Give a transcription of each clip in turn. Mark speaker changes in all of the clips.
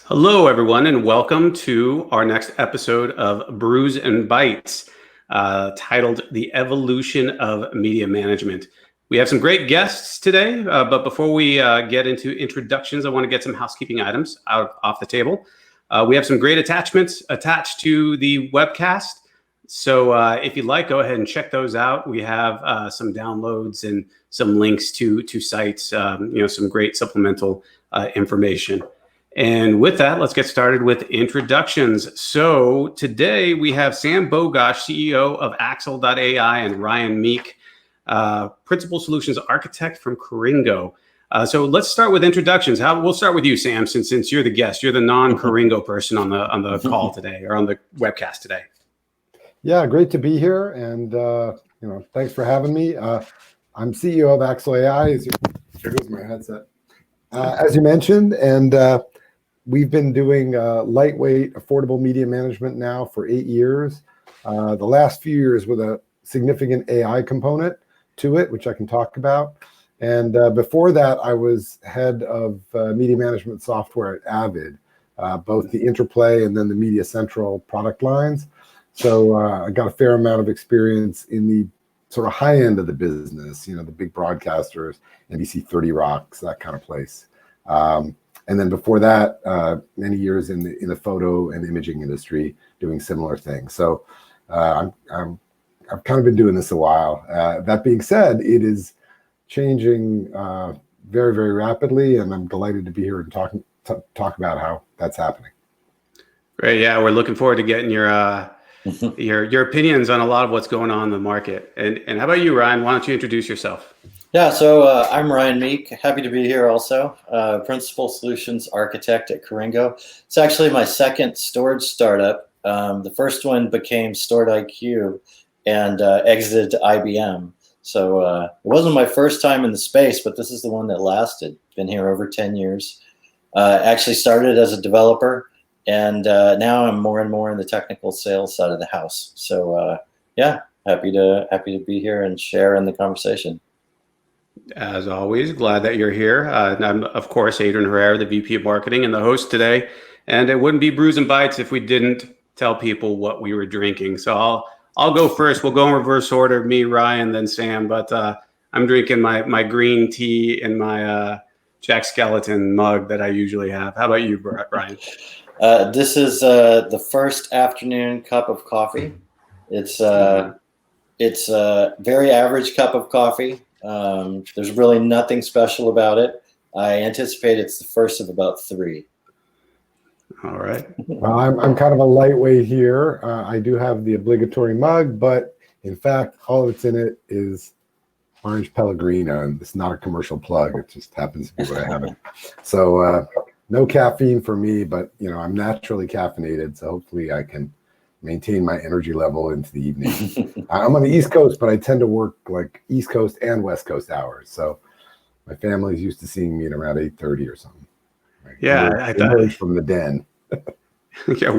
Speaker 1: Hello, everyone, and welcome to our next episode of Brews and Bytes, titled The Evolution of Media Management. We have some great guests today, but before we get into introductions, I want to get some housekeeping items off the table. We have some great attachments attached to the webcast. So if you'd like, go ahead and check those out. We have some downloads and some links to sites, some great supplemental information. And with that, let's get started with introductions. So today we have Sam Bogosh, CEO of Axle.ai, and Ryan Meek, Principal Solutions Architect from Coringo. So let's start with introductions. We'll start with you, Sam, since you're the guest. You're the non-Coringo person on the call today, or on the webcast today.
Speaker 2: Yeah, great to be here, and thanks for having me. I'm CEO of Axle.ai. Here goes my headset. As you mentioned, and we've been doing lightweight, affordable media management now for 8 years. The last few years with a significant AI component to it, which I can talk about. And before that, I was head of media management software at Avid, both the Interplay and then the Media Central product lines. So I got a fair amount of experience in the sort of high end of the business, the big broadcasters, NBC 30 Rocks, that kind of place. And then before that, many years in the photo and imaging industry doing similar things. So I've kind of been doing this a while. That being said, it is changing very, very rapidly, and I'm delighted to be here and talk about how that's happening.
Speaker 1: Great, yeah, we're looking forward to getting your opinions on a lot of what's going on in the market. And how about you, Ryan? Why don't you introduce yourself?
Speaker 3: Yeah, so I'm Ryan Meek. Happy to be here also. Principal Solutions Architect at Coringo. It's actually my second storage startup. The first one became Stored IQ and exited to IBM. So it wasn't my first time in the space, but this is the one that lasted. Been here over 10 years. Actually started as a developer, and now I'm more and more in the technical sales side of the house. So yeah, happy to be here and share in the conversation.
Speaker 1: As always, glad that you're here. I'm, of course, Adrian Herrera, the VP of Marketing and the host today. And it wouldn't be Brews and Bytes if we didn't tell people what we were drinking. So I'll go first. We'll go in reverse order, me, Ryan, then Sam. But I'm drinking my green tea in my Jack Skellington mug that I usually have. How about you, Ryan?
Speaker 3: This is the first afternoon cup of coffee. It's a very average cup of coffee. There's really nothing special about it. I anticipate it's the first of about 3.
Speaker 1: All right.
Speaker 2: Well, I'm kind of a lightweight here. I do have the obligatory mug, but in fact, all that's in it is orange Pellegrino, and it's not a commercial plug. It just happens to be what I have it. So no caffeine for me, but I'm naturally caffeinated, so hopefully I can maintain my energy level into the evening. I'm on the East Coast, but I tend to work like East Coast and West Coast hours. So my family's used to seeing me at around 8:30 or something. Right?
Speaker 1: Yeah,
Speaker 2: I emerged from the den.
Speaker 1: Yeah,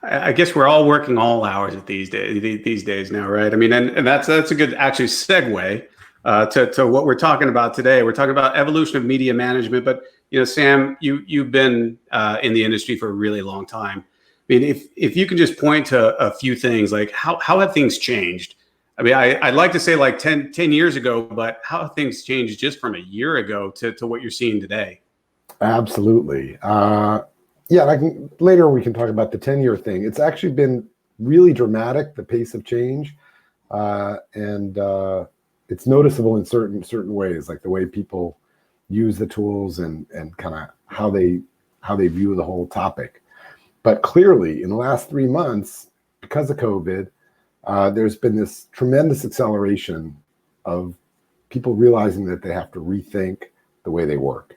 Speaker 1: I guess we're all working all hours at these days now, right? I mean, and that's a good actually segue to what we're talking about today. We're talking about evolution of media management, but Sam, you've been in the industry for a really long time. I mean, if you can just point to a few things, like how have things changed? I mean, I'd like to say like 10 years ago, but how have things changed just from a year ago to what you're seeing today?
Speaker 2: Absolutely. Yeah, later we can talk about the 10-year thing. It's actually been really dramatic, the pace of change, and it's noticeable in certain ways, like the way people use the tools and kind of how they view the whole topic. But clearly, in the last 3 months, because of COVID, there's been this tremendous acceleration of people realizing that they have to rethink the way they work.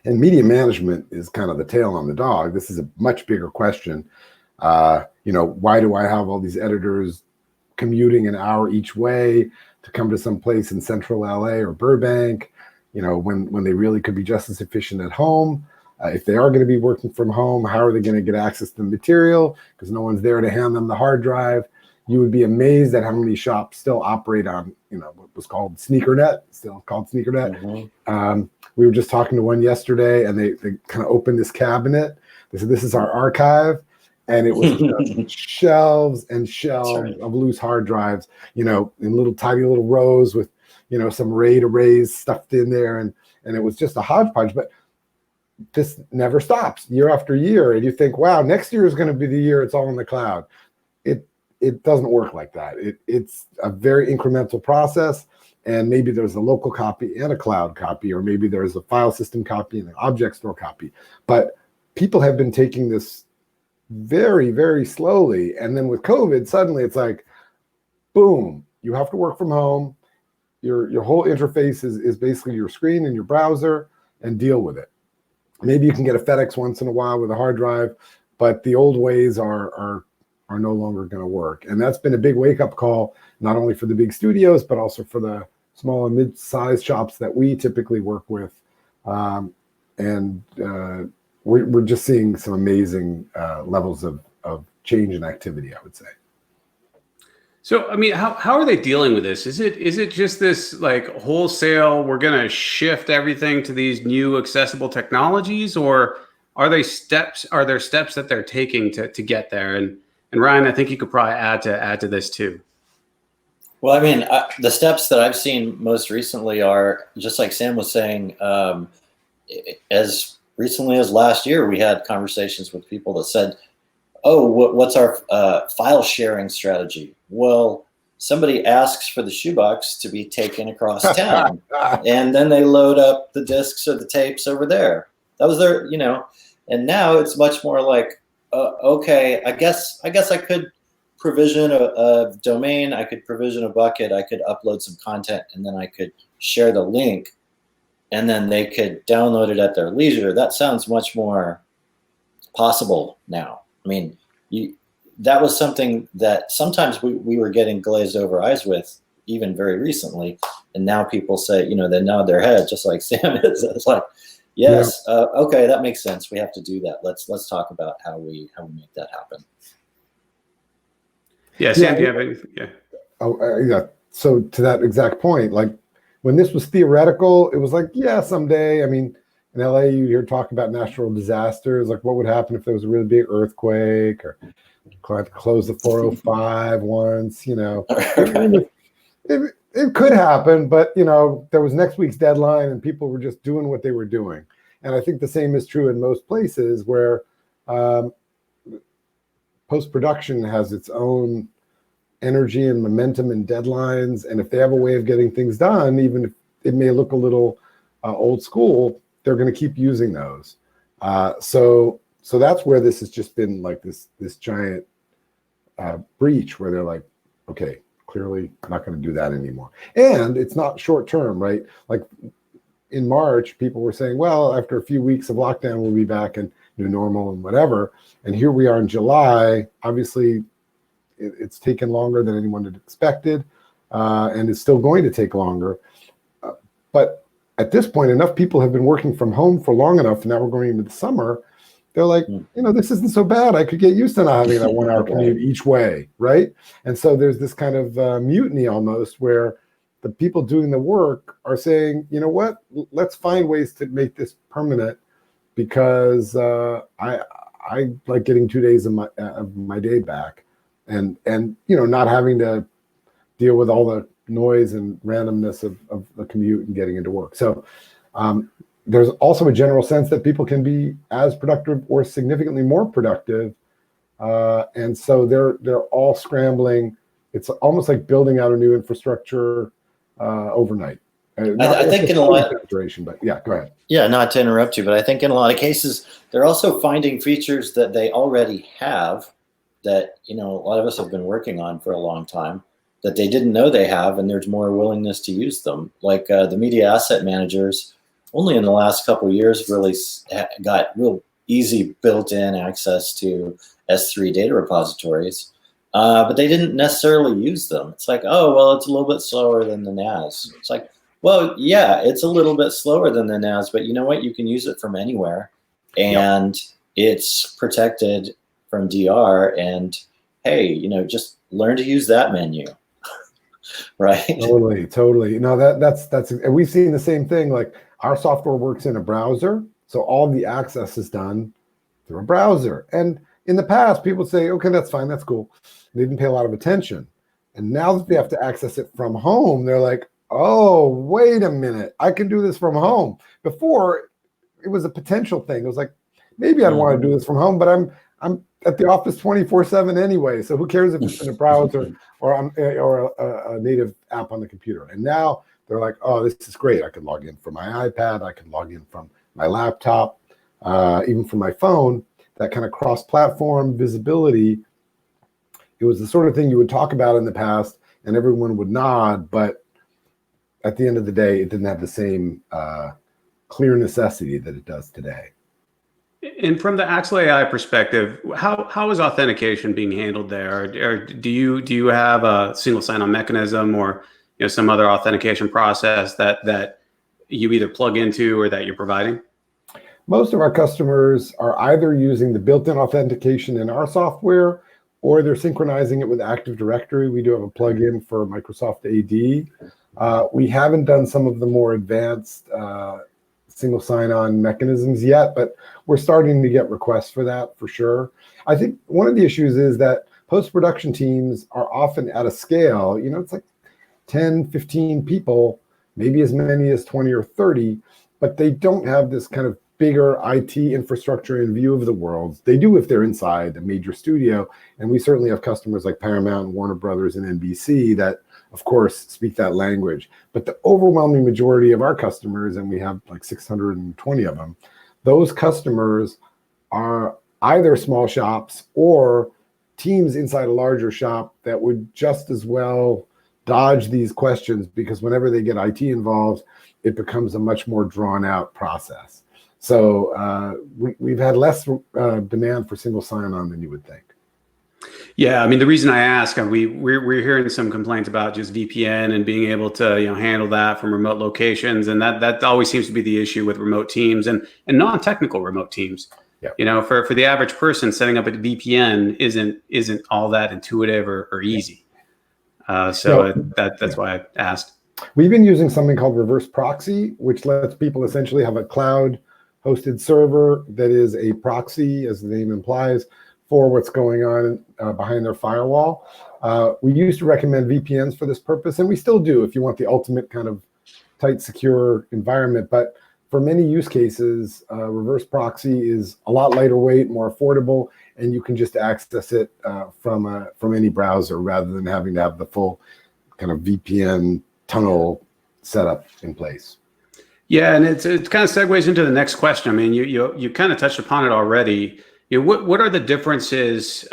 Speaker 2: And media management is kind of the tail on the dog. This is a much bigger question. Why do I have all these editors commuting an hour each way to come to some place in central LA or Burbank, when they really could be just as efficient at home? If they are going to be working from home, how are they going to get access to the material? Because no one's there to hand them the hard drive. you would be amazed at how many shops still operate on, what was called SneakerNet, still called SneakerNet.
Speaker 3: Mm-hmm.
Speaker 2: We were just talking to one yesterday, and they kind of opened this cabinet. They said, "This is our archive." And it was just shelves and shelves of loose hard drives, in little tiny little rows with, some RAID arrays stuffed in there. And it was just a hodgepodge. But this never stops year after year. And you think, wow, next year is going to be the year it's all in the cloud. It doesn't work like that. It's a very incremental process. And maybe there's a local copy and a cloud copy, or maybe there's a file system copy and an object store copy. But people have been taking this very, very slowly. And then with COVID, suddenly it's like, boom, you have to work from home. Your whole interface is basically your screen and your browser, and deal with it. Maybe you can get a FedEx once in a while with a hard drive, but the old ways are no longer going to work. And that's been a big wake-up call, not only for the big studios, but also for the small and mid-sized shops that we typically work with. We're just seeing some amazing levels of change and activity, I would say.
Speaker 1: So, I mean, how are they dealing with this? Is it just this like wholesale, we're going to shift everything to these new accessible technologies, or are there steps that they're taking to get there? And Ryan, I think you could probably add to this too.
Speaker 3: Well, I mean, the steps that I've seen most recently are just like Sam was saying. As recently as last year, we had conversations with people that said, "Oh, what's our file sharing strategy?" Well, somebody asks for the shoebox to be taken across town, and then they load up the discs or the tapes over there. That was their, And now it's much more like, okay, I guess I could provision a domain, I could provision a bucket, I could upload some content, and then I could share the link, and then they could download it at their leisure. That sounds much more possible now. I mean, that was something that sometimes we were getting glazed over eyes with even very recently. And now people say, they nod their head just like Sam is. It's like, yes, okay, that makes sense. We have to do that. Let's talk about how we make that happen.
Speaker 1: Yeah, Sam, do you have anything? Yeah.
Speaker 2: Yeah. So to that exact point, like when this was theoretical, it was like, yeah, someday. I mean, in LA, you hear talk about natural disasters, like what would happen if there was a really big earthquake, or close the 405 once, It could happen, but, there was next week's deadline and people were just doing what they were doing. And I think the same is true in most places where post-production has its own energy and momentum and deadlines. And if they have a way of getting things done, even if it may look a little old school, they're going to keep using those. So that's where this has just been like this giant breach where they're like, okay, clearly I'm not going to do that anymore. And it's not short term, right? Like in March, people were saying, well, after a few weeks of lockdown, we'll be back in new normal and whatever. And here we are in July. Obviously, it's taken longer than anyone had expected, and it's still going to take longer. But at this point, enough people have been working from home for long enough, and now we're going into the summer. They're like, this isn't so bad. I could get used to not having that 1 hour commute each way, right? And so there's this kind of mutiny almost where the people doing the work are saying, you know what, let's find ways to make this permanent, because I like getting 2 days of my day back, and not having to deal with all the noise and randomness of the commute and getting into work. So there's also a general sense that people can be as productive or significantly more productive, and so they're all scrambling. It's almost like building out a new infrastructure overnight.
Speaker 3: I think in a lot of
Speaker 2: duration, but yeah, go ahead.
Speaker 3: Yeah, not to interrupt you, but I think in a lot of cases they're also finding features that they already have that a lot of us have been working on for a long time that they didn't know they have, and there's more willingness to use them. Like the media asset managers, only in the last couple of years really got real easy built-in access to S3 data repositories, but they didn't necessarily use them. It's like, oh, well, it's a little bit slower than the NAS. It's like, well, yeah, it's a little bit slower than the NAS, but you know what? You can use it from anywhere, and it's protected from DR. And hey, just learn to use that menu, right?
Speaker 2: Totally. No, that's and we've seen the same thing. Like our software works in a browser, so all the access is done through a browser. And in the past, people say, okay, that's fine, that's cool. They didn't pay a lot of attention. And now that they have to access it from home, they're like, oh, wait a minute, I can do this from home. Before, it was a potential thing. It was like, maybe I'd want to do this from home, but I'm at the office 24/7 anyway. So who cares if it's in a browser or a native app on the computer? And now they're like, oh, this is great. I can log in from my iPad. I can log in from my laptop, even from my phone. That kind of cross-platform visibility. It was the sort of thing you would talk about in the past, and everyone would nod. But at the end of the day, it didn't have the same clear necessity that it does today.
Speaker 1: And from the Axle AI perspective, how is authentication being handled there? Or do you have a single sign-on mechanism or some other authentication process that you either plug into or that you're providing?
Speaker 2: Most of our customers are either using the built-in authentication in our software, or they're synchronizing it with Active Directory. We do have a plugin for Microsoft AD. We haven't done some of the more advanced single sign-on mechanisms yet, but we're starting to get requests for that for sure. I think one of the issues is that post-production teams are often at a scale, it's like 10, 15 people, maybe as many as 20 or 30, but they don't have this kind of bigger IT infrastructure and view of the world. They do if they're inside a major studio, and we certainly have customers like Paramount and Warner Brothers and NBC that, of course, speak that language. But the overwhelming majority of our customers, and we have like 620 of them, those customers are either small shops or teams inside a larger shop that would just as well dodge these questions, because whenever they get IT involved, it becomes a much more drawn out process. So we've had less demand for single sign-on than you would think.
Speaker 1: Yeah, I mean, the reason I ask, we're hearing some complaints about just VPN and being able to handle that from remote locations, and that always seems to be the issue with remote teams and non-technical remote teams.
Speaker 2: Yeah.
Speaker 1: For the average person, setting up a VPN isn't all that intuitive or easy. That's why I asked.
Speaker 2: We've been using something called reverse proxy, which lets people essentially have a cloud hosted server that is a proxy, as the name implies, for what's going on behind their firewall. We used to recommend VPNs for this purpose, and we still do if you want the ultimate kind of tight, secure environment. But for many use cases, reverse proxy is a lot lighter weight, more affordable, and you can just access it from any browser rather than having to have the full kind of VPN tunnel setup in place.
Speaker 1: Yeah, and it kind of segues into the next question. I mean, you kind of touched upon it already. What are the differences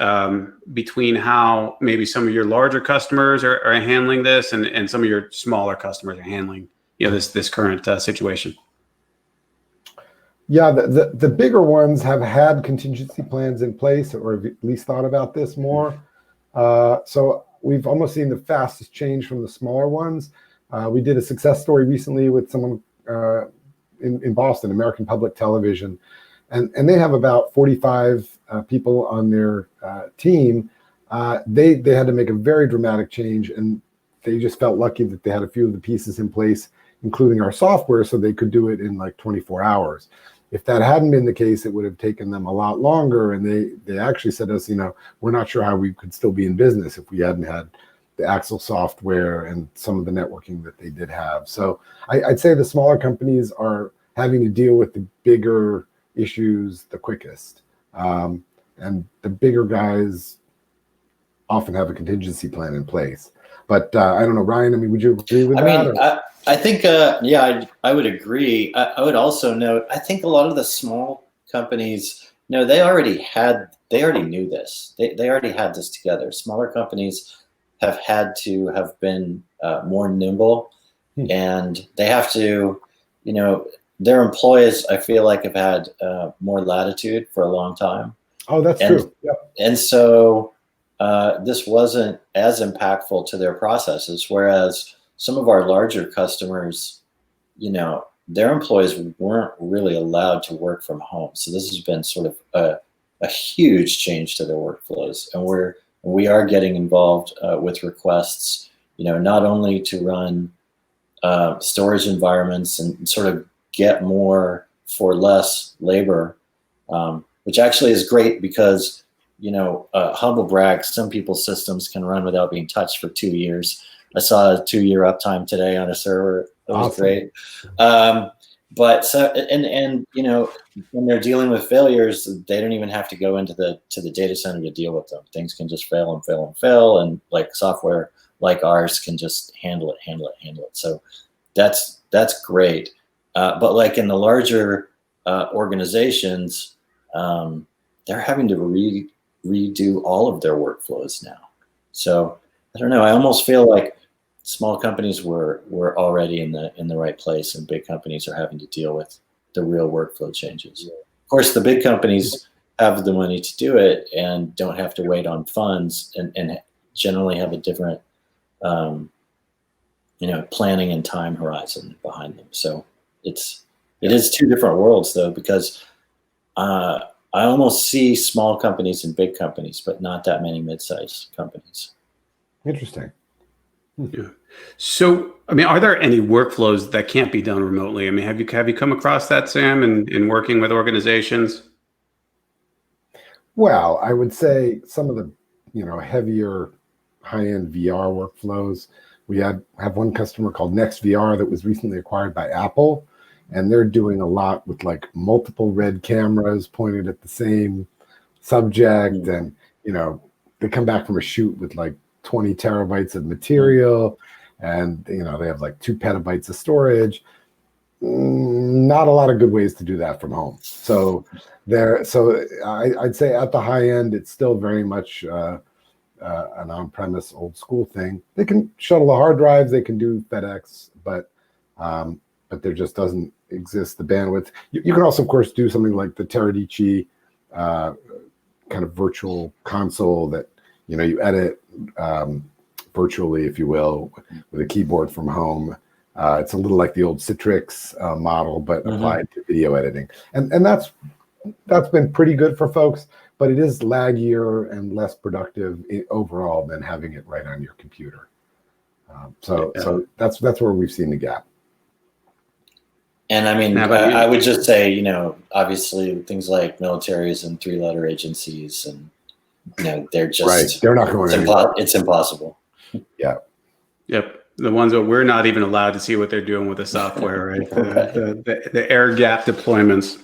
Speaker 1: between how maybe some of your larger customers are handling this and some of your smaller customers are handling this current situation?
Speaker 2: Yeah, the bigger ones have had contingency plans in place, or have at least thought about this more. So we've almost seen the fastest change from the smaller ones. We did a success story recently with someone in Boston, American Public Television, and they have about 45 people on their team. They had to make a very dramatic change, and they just felt lucky that they had a few of the pieces in place, including our software, so they could do it in like 24 hours. If that hadn't been the case, it would have taken them a lot longer. And they actually said to us, we're not sure how we could still be in business if we hadn't had the Axle software and some of the networking that they did have. So I'd say the smaller companies are having to deal with the bigger issues the quickest. And the bigger guys often have a contingency plan in place. But I don't know, Ryan, would you agree with that?
Speaker 3: I think, I would agree. I would also note, I think a lot of the small companies, they already knew this. They already had this together. Smaller companies have had to have been more nimble, and they have to, their employees, I feel like, have had more latitude for a long time.
Speaker 2: Oh, that's true. Yep.
Speaker 3: And so this wasn't as impactful to their processes, whereas some of our larger customers, their employees weren't really allowed to work from home. So this has been sort of a huge change to their workflows, and we're We are getting involved with requests, not only to run storage environments and sort of get more for less labor, which actually is great because, humble brag, some people's systems can run without being touched for 2 years. I saw a 2-year uptime today on a server. That was
Speaker 2: Awesome.
Speaker 3: great. But so, and when they're dealing with failures, they don't even have to go into the data center to deal with them. Things can just fail and fail and fail, and like software like ours can just handle it. So that's great. But like in the larger organizations, they're having to redo all of their workflows now. So I don't know. I almost feel like small companies were already in the right place, and big companies are having to deal with the real workflow changes. Of course, the big companies have the money to do it and don't have to wait on funds, and generally have a different planning and time horizon behind them. So it is two different worlds though, because I almost see small companies and big companies, but not that many mid-sized companies.
Speaker 2: Interesting.
Speaker 1: Yeah. So, I mean, are there any workflows that can't be done remotely? I mean, have you come across that, Sam, in working with organizations?
Speaker 2: Well, I would say some of the, heavier high-end VR workflows. We have one customer called NextVR that was recently acquired by Apple, and they're doing a lot with like multiple red cameras pointed at the same subject, and they come back from a shoot with like 20 terabytes of material, and they have like 2 petabytes of storage. Not a lot of good ways to do that from home. So I'd say at the high end, it's still very much an on-premise old school thing. They can shuttle the hard drives, they can do FedEx, but there just doesn't exist the bandwidth. You can also, of course, do something like the Teradici kind of virtual console that you edit virtually, if you will, with a keyboard from home. It's a little like the old Citrix model, but applied to video editing, and that's been pretty good for folks. But it is laggier and less productive overall than having it right on your computer. So that's where we've seen the gap.
Speaker 3: And I mean, I would just say, obviously things like militaries and 3-letter agencies, and they're just
Speaker 2: right. They're not going anywhere.
Speaker 3: It's impossible.
Speaker 2: Yeah.
Speaker 1: Yep. The ones that we're not even allowed to see what they're doing with the software, right? The air gap deployments.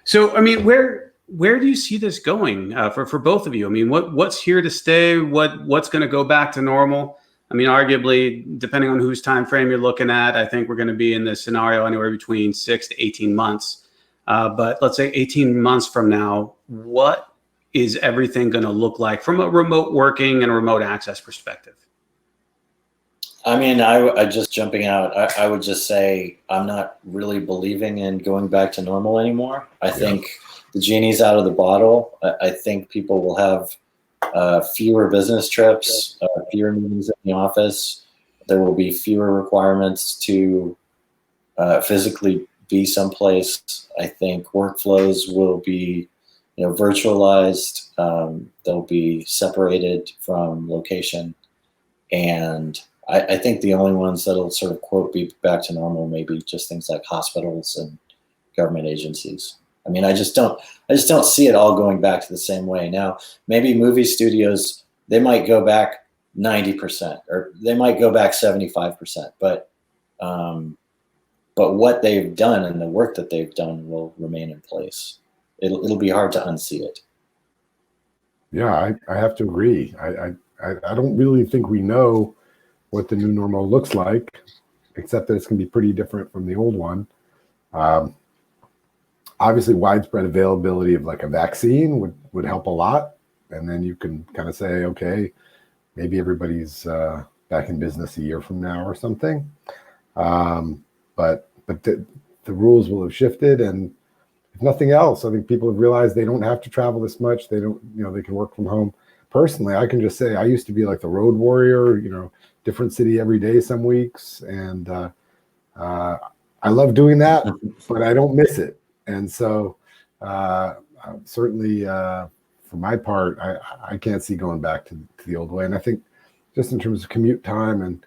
Speaker 1: So, I mean, where do you see this going for both of you? I mean, what's here to stay? What's going to go back to normal? I mean, arguably, depending on whose time frame you're looking at, I think we're going to be in this scenario anywhere between 6 to 18 months. But let's say 18 months from now, what is everything going to look like from a remote working and remote access perspective?
Speaker 3: I mean, I just jumping out, I would just say I'm not really believing in going back to normal anymore. I think the genie's out of the bottle. I think people will have fewer business trips, fewer meetings in the office. There will be fewer requirements to physically be someplace. I think workflows will be virtualized. They'll be separated from location, and I think the only ones that'll sort of quote be back to normal may be just things like hospitals and government agencies. I mean, I just don't see it all going back to the same way. Now, maybe movie studios, they might go back 90%, or they might go back 75%, but what they've done and the work that they've done will remain in place. It'll be hard to unsee it.
Speaker 2: Yeah, I have to agree. I don't really think we know what the new normal looks like, except that it's going to be pretty different from the old one. Obviously, widespread availability of like a vaccine would help a lot. And then you can kind of say, okay, maybe everybody's back in business a year from now or something. But the rules will have shifted, and if nothing else, I think people have realized they don't have to travel this much. They don't, they can work from home. Personally, I can just say I used to be like the road warrior, different city every day some weeks, and I love doing that, but I don't miss it. And so I'm certainly for my part, I can't see going back to the old way. And I think just in terms of commute time and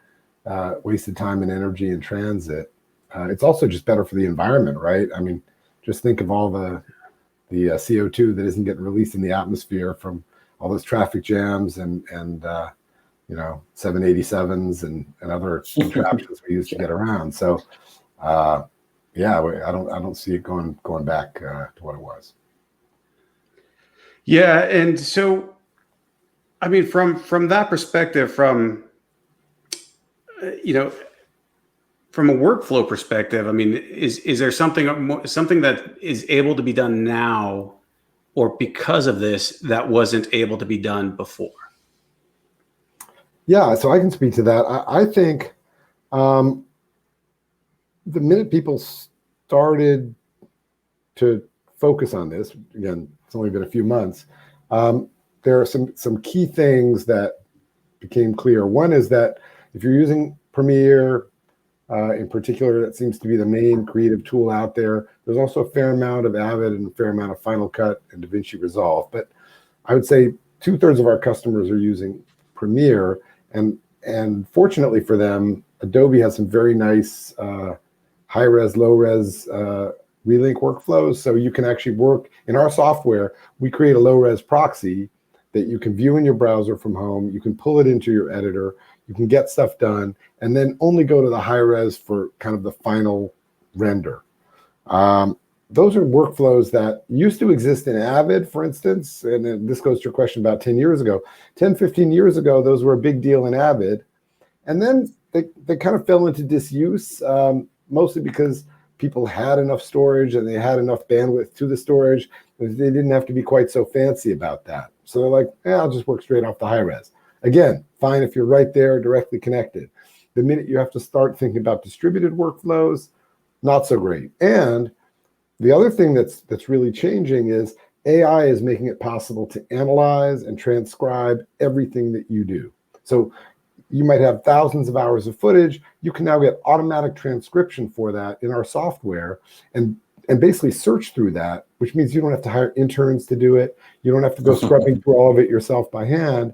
Speaker 2: wasted time and energy in transit, it's also just better for the environment, right? I mean, just think of all the CO2 that isn't getting released in the atmosphere from all those traffic jams and 787s and other contraptions we used to get around. So yeah, I don't see it going back to what it was.
Speaker 1: Yeah, and so I mean, from that perspective, from a workflow perspective, I mean, is there something that is able to be done now, or because of this, that wasn't able to be done before?
Speaker 2: Yeah, so I can speak to that. I think the minute people started to focus on this, again, it's only been a few months, there are some key things that became clear. One is that if you're using Premiere, in particular, that seems to be the main creative tool out there. There's also a fair amount of Avid and a fair amount of Final Cut and DaVinci Resolve. But I would say 2/3 of our customers are using Premiere, and fortunately for them, Adobe has some very nice high-res, low-res relink workflows. So you can actually work in our software. We create a low-res proxy that you can view in your browser from home. You can pull it into your editor. You can get stuff done, and then only go to the high-res for kind of the final render. Those are workflows that used to exist in Avid, for instance, and this goes to your question about 10 years ago. 10, 15 years ago, those were a big deal in Avid. And then they kind of fell into disuse, mostly because people had enough storage and they had enough bandwidth to the storage. They didn't have to be quite so fancy about that. So they're like, I'll just work straight off the high-res. Again, fine if you're right there directly connected. The minute you have to start thinking about distributed workflows, not so great. And the other thing that's really changing is AI is making it possible to analyze and transcribe everything that you do. So you might have thousands of hours of footage. You can now get automatic transcription for that in our software and basically search through that, which means you don't have to hire interns to do it. You don't have to go scrubbing through all of it yourself by hand.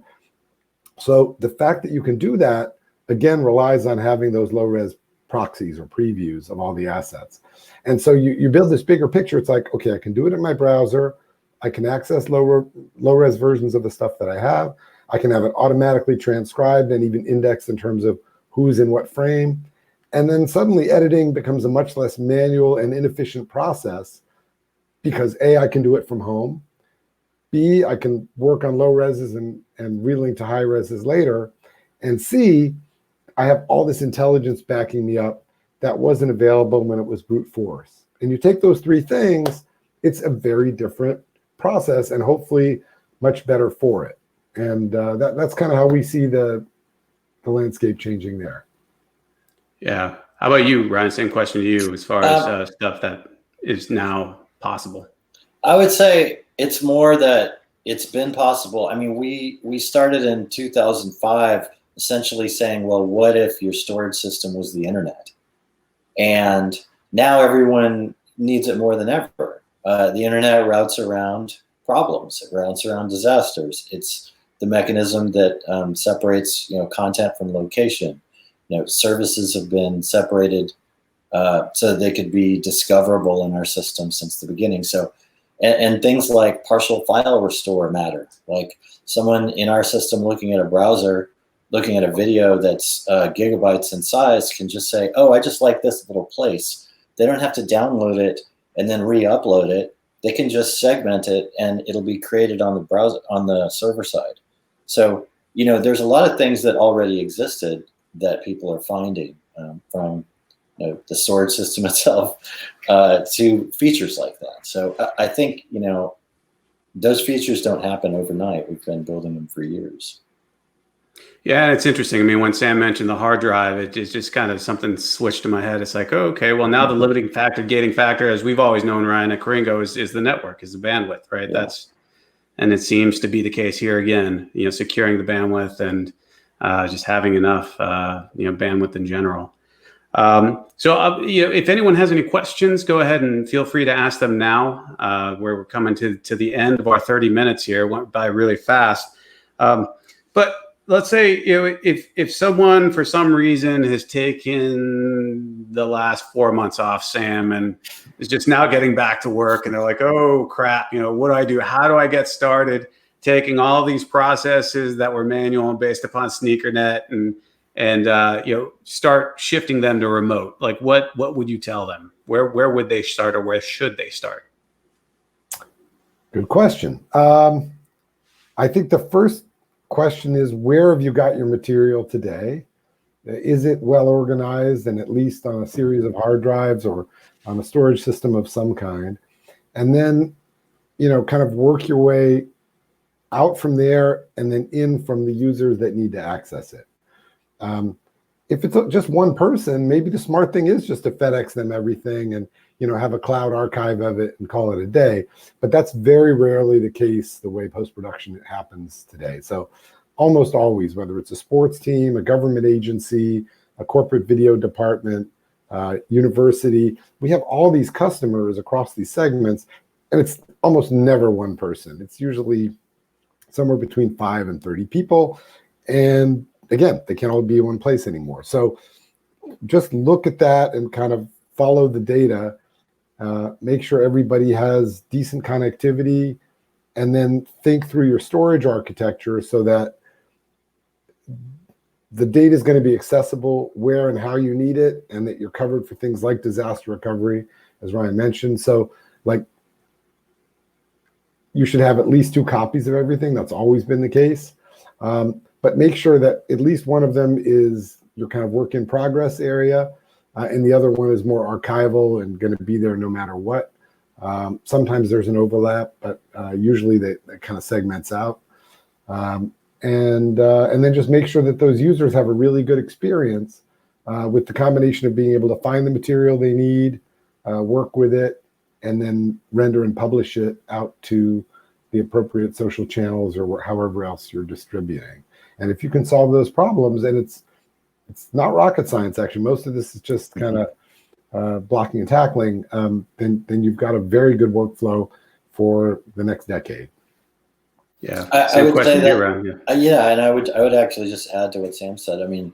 Speaker 2: So the fact that you can do that, again, relies on having those low-res proxies or previews of all the assets. And so you build this bigger picture. It's like, okay, I can do it in my browser. I can access low-res versions of the stuff that I have. I can have it automatically transcribed and even indexed in terms of who's in what frame. And then suddenly editing becomes a much less manual and inefficient process because A, I can do it from home. B, I can work on low reses and relink to high reses later. And C, I have all this intelligence backing me up that wasn't available when it was brute force. And you take those three things, it's a very different process and hopefully much better for it. And that's kind of how we see the landscape changing there.
Speaker 1: Yeah. How about you, Ryan? Same question to you as far as stuff that is now possible.
Speaker 3: I would say it's more that it's been possible. I mean, we started in 2005 essentially saying, well, what if your storage system was the internet? And now everyone needs it more than ever. The internet routes around problems. It routes around disasters. It's the mechanism that separates content from location. Services have been separated so they could be discoverable in our system since the beginning. So, and things like partial file restore matter. Like someone in our system looking at a browser, looking at a video that's gigabytes in size can just say, oh, I just like this little place. They don't have to download it and then re-upload it. They can just segment it and it'll be created on the browser, on the server side. So, there's a lot of things that already existed that people are finding from the storage system itself to features like that. So I think, those features don't happen overnight. We've been building them for years.
Speaker 1: Yeah, it's interesting. I mean, when Sam mentioned the hard drive, it just kind of something switched in my head. It's like, oh, okay, well, now the limiting factor, gating factor, as we've always known, Ryan, at Coringo, is the network, is the bandwidth, right?
Speaker 3: Yeah.
Speaker 1: And it seems to be the case here again, securing the bandwidth and just having enough, bandwidth in general. If anyone has any questions, go ahead and feel free to ask them now. We're coming to the end of our 30 minutes here. It went by really fast. But let's say, if someone for some reason has taken the last 4 months off, Sam, and is just now getting back to work, and they're like, oh crap, what do I do? How do I get started taking all these processes that were manual and based upon SneakerNet and start shifting them to remote? Like, what would you tell them? Where would they start, or where should they start?
Speaker 2: Good question. I think the first question is, where have you got your material today? Is it well organized and at least on a series of hard drives or on a storage system of some kind? And then, kind of work your way out from there and then in from the users that need to access it. If it's just one person, maybe the smart thing is just to FedEx them everything and have a cloud archive of it and call it a day. But that's very rarely the case the way post-production happens today. So almost always, whether it's a sports team, a government agency, a corporate video department, university, we have all these customers across these segments, and it's almost never one person. It's usually somewhere between 5 and 30 people. And again, they can't all be in one place anymore. So just look at that and kind of follow the data, make sure everybody has decent connectivity, and then think through your storage architecture so that the data is going to be accessible where and how you need it, and that you're covered for things like disaster recovery, as Ryan mentioned. So you should have at least 2 copies of everything. That's always been the case. But make sure that at least one of them is your kind of work in progress area, and the other one is more archival and going to be there no matter what. Sometimes there's an overlap, but usually that kind of segments out. And then just make sure that those users have a really good experience with the combination of being able to find the material they need, work with it, and then render and publish it out to the appropriate social channels or however else you're distributing. And if you can solve those problems, and it's not rocket science, actually, most of this is just kind of blocking and tackling, then you've got a very good workflow for the next decade.
Speaker 3: Yeah, I would say that. And I would actually just add to what Sam said. I mean,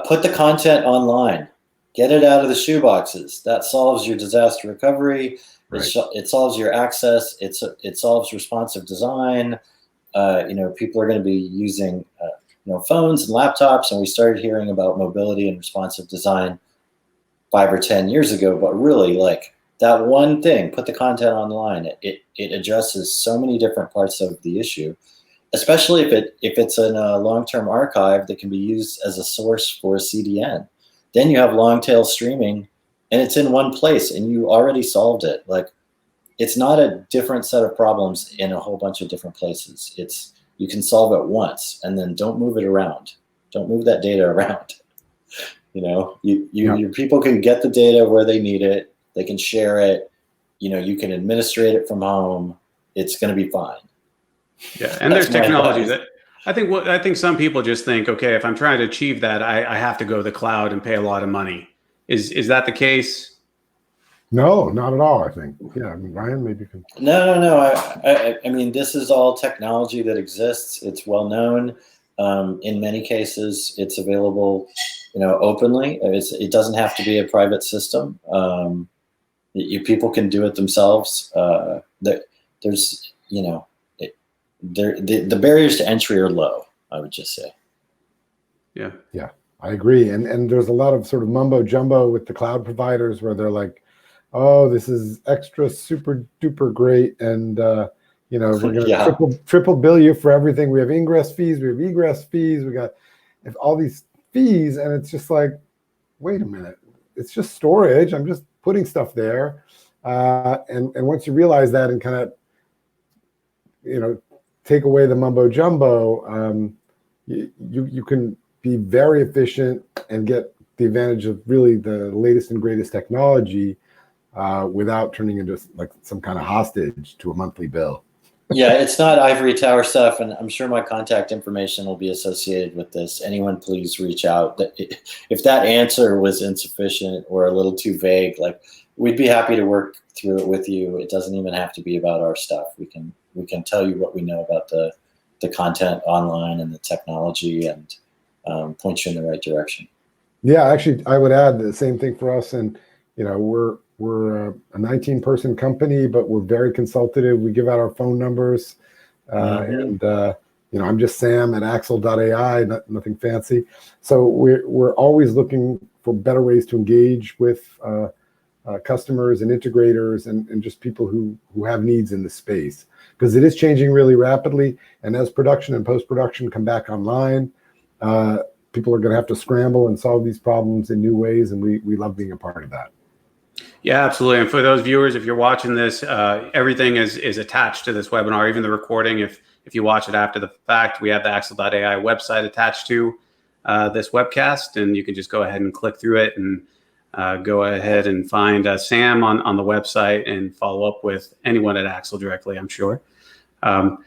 Speaker 3: put the content online, get it out of the shoeboxes. That solves your disaster recovery. Right. It solves your access. It solves responsive design. People are going to be using phones and laptops, and we started hearing about mobility and responsive design 5 or 10 years ago. But really, that one thing, put the content online. It addresses so many different parts of the issue, especially if it's in a long-term archive that can be used as a source for a CDN. Then you have long-tail streaming, and it's in one place, and you already solved it. It's not a different set of problems in a whole bunch of different places. You can solve it once, and then don't move it around. Don't move that data around. Your people can get the data where they need it. They can share it. You can administrate it from home. It's going to be fine.
Speaker 1: Yeah, and there's technology that I think some people just think, okay, if I'm trying to achieve that, I have to go to the cloud and pay a lot of money. Is that the case?
Speaker 2: No, not at all, I think. Yeah, Ryan, maybe you can.
Speaker 3: No. I mean, this is all technology that exists. It's well known. In many cases, it's available, openly. It doesn't have to be a private system. People can do it themselves. There's, the barriers to entry are low, I would just say.
Speaker 2: Yeah, I agree. And there's a lot of sort of mumbo jumbo with the cloud providers where they're like, oh, this is extra super duper great. And, we're going to triple bill you for everything. We have ingress fees. We have egress fees. We got all these fees. And it's just like, wait a minute. It's just storage. I'm just putting stuff there. And once you realize that and kind of, take away the mumbo jumbo, you can be very efficient and get the advantage of really the latest and greatest technology without turning into some kind of hostage to a monthly bill.
Speaker 3: Yeah, it's not ivory tower stuff, and I'm sure my contact information will be associated with this. Anyone, please reach out. If that answer was insufficient or a little too vague, like, we'd be happy to work through it with you. It doesn't even have to be about our stuff. We can tell you what we know about the content online and the technology, and point you in the right direction.
Speaker 2: Yeah, actually, I would add the same thing for us. And we're a 19-person company, but we're very consultative. We give out our phone numbers, and I'm just Sam at Axle.ai, nothing fancy. So we're always looking for better ways to engage with customers and integrators and just people who have needs in the space, because it is changing really rapidly. And as production and post-production come back online, people are going to have to scramble and solve these problems in new ways, and we love being a part of that.
Speaker 1: Yeah, absolutely. And for those viewers, if you're watching this, everything is attached to this webinar, even the recording. If you watch it after the fact, we have the Axle.ai website attached to this webcast, and you can just go ahead and click through it and go ahead and find Sam on the website and follow up with anyone at Axle directly, I'm sure. And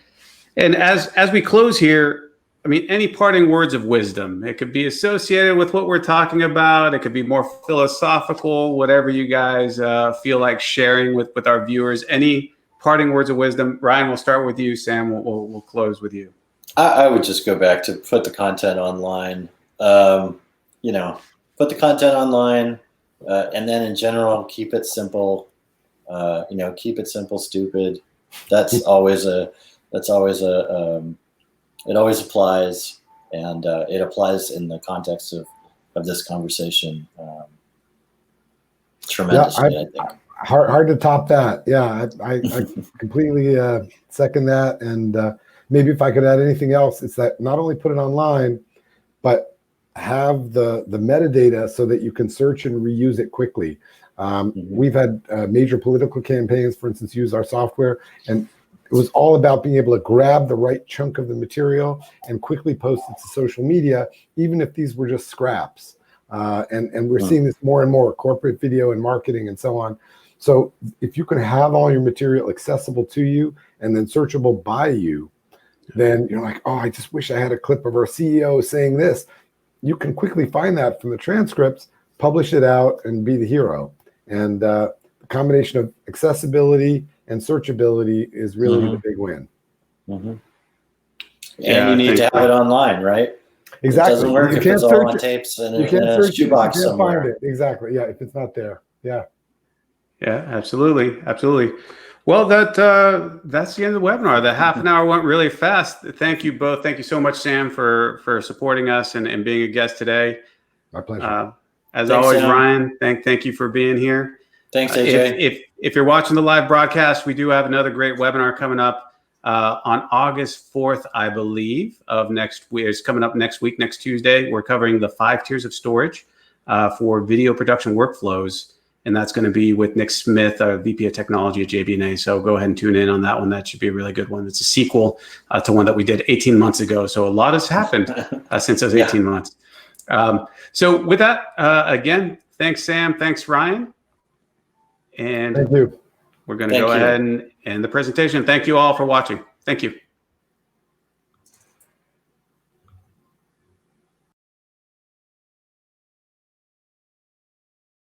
Speaker 1: as we close here, I mean, any parting words of wisdom? It could be associated with what we're talking about. It could be more philosophical, whatever you guys feel like sharing with our viewers. Any parting words of wisdom? Ryan, we'll start with you. Sam, we'll close with you.
Speaker 3: I would just go back to put the content online. Put the content online, and then in general, keep it simple. Keep it simple, stupid. It always applies, and it applies in the context of this conversation tremendously, I think.
Speaker 2: Hard to top that. Yeah, I completely second that. And maybe if I could add anything else, it's that not only put it online, but have the metadata so that you can search and reuse it quickly. We've had major political campaigns, for instance, use our software, and it was all about being able to grab the right chunk of the material and quickly post it to social media, even if these were just scraps. And we're seeing this more and more, corporate video and marketing and so on. So if you can have all your material accessible to you and then searchable by you, then you're like, oh, I just wish I had a clip of our CEO saying this. You can quickly find that from the transcripts, publish it out, and be the hero. And the combination of accessibility and searchability is really the big win.
Speaker 3: And you need to have it online, right?
Speaker 2: Exactly.
Speaker 3: It doesn't work if it's all on tapes and in a shoebox somewhere.
Speaker 2: Find it. Exactly. Yeah, if it's not there. Yeah.
Speaker 1: Yeah, absolutely. Well, that's the end of the webinar. The half an hour went really fast. Thank you both. Thank you so much, Sam, for supporting us and being a guest today.
Speaker 2: My pleasure.
Speaker 1: As always, Sam. Ryan, thank you for being here.
Speaker 3: Thanks, AJ.
Speaker 1: If you're watching the live broadcast, we do have another great webinar coming up on August 4th, I believe, of next week. It's coming up next week, next Tuesday. We're covering the 5 tiers of storage for video production workflows. And that's going to be with Nick Smith, VP of Technology at JB&A. So go ahead and tune in on that one. That should be a really good one. It's a sequel to one that we did 18 months ago. So a lot has happened since those 18 months. So with that, again, thanks, Sam. Thanks, Ryan. And
Speaker 2: thank you.
Speaker 1: We're going to go ahead and end the presentation. Thank you all for watching. Thank you.